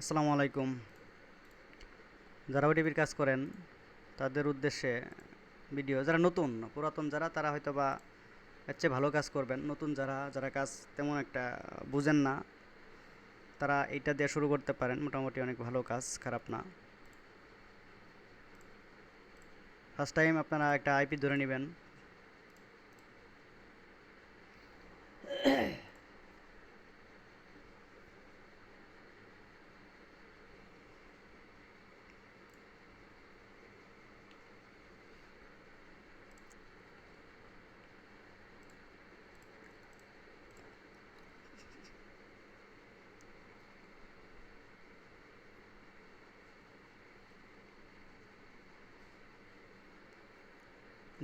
আসসালামু আলাইকুম। যারা ওটিপির কাজ করেন তাদের উদ্দেশ্যে ভিডিও। যারা নতুন, পুরাতন যারা তারা হয়তো বা এর চেয়ে ভালো কাজ করবেন। নতুন যারা যারা কাজ তেমন একটা বুঝেন না, তারা এইটা দিয়ে শুরু করতে পারেন। মোটামুটি অনেক ভালো কাজ, খারাপ না। ফার্স্ট টাইম আপনারা একটা আইপি ধরে নেবেন।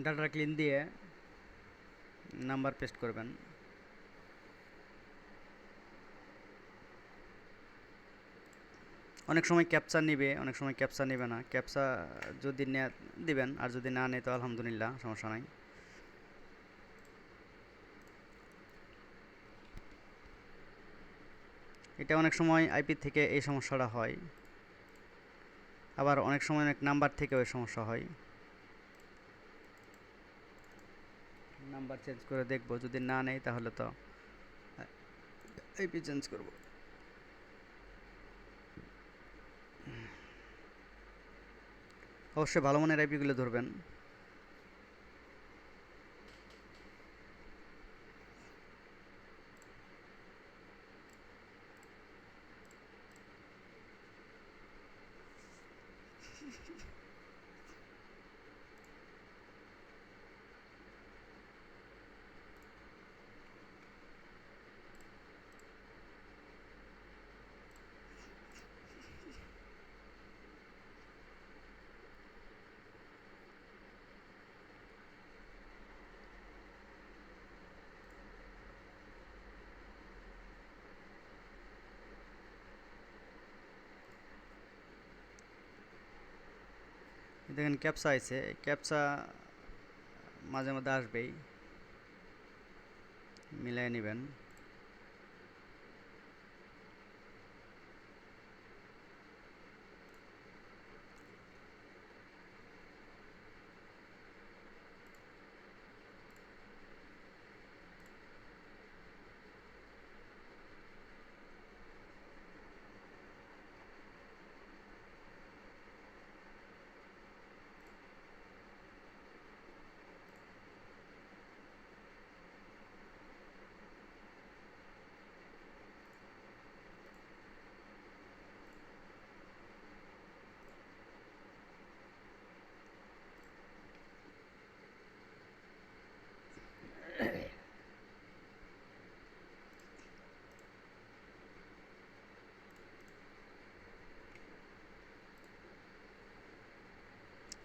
ডাটা ক্লিন দিয়ে নাম্বার পেস্ট করবেন। অনেক সময় ক্যাপচা নিবে, অনেক সময় ক্যাপচা নেবে না। ক্যাপচা যদি দিবেন, আর যদি না নেয় তো আলহামদুলিল্লাহ, সমস্যা নাই। এটা অনেক সময় আইপি থেকে এই সমস্যাটা হয়, আবার অনেক সময় অনেক নাম্বার থেকেও এই সমস্যা হয়। নাম্বার চেঞ্জ করে দেখবো, যদি না নেই তাহলে তো আইপি চেঞ্জ করব। অবশ্যই ভালো মানের আইপিগুলো ধরবেন। দেখেন ক্যাপসা আছে, ক্যাপসা মাঝে মধ্যে আসবেই, মিলাই নেবেন।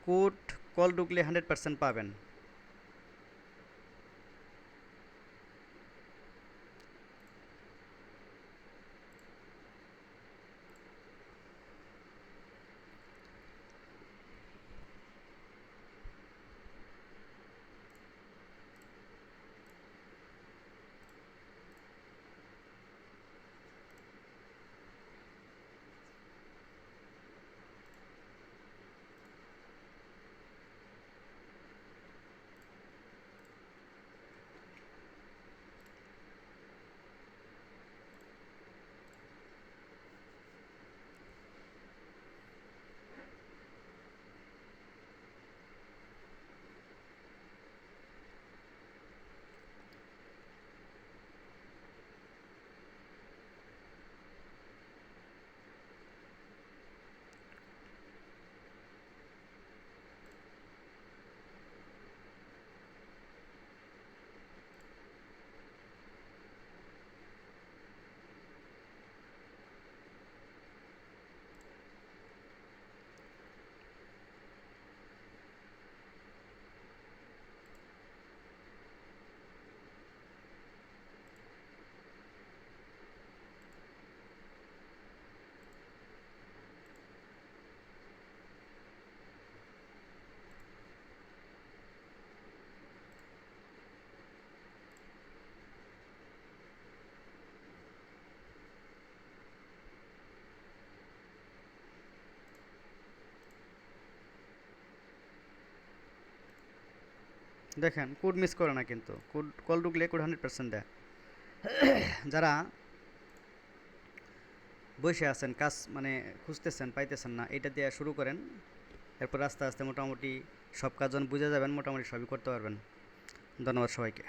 কোড কল ঢুকলে 100% পাবেন। দেখেন কোড মিস করে না, কিন্তু কোড কল ঢুকলে কোড 100% দেয়। যারা বসে আছেন কাজ মানে খুঁজতেছেন পাইতেছেন না, এটা দিয়ে শুরু করেন, এরপর আস্তে আস্তে মোটামুটি সব কাজ যখন বুঝে যাবেন মোটামুটি সবই করতে পারবেন। ধন্যবাদ সবাইকে।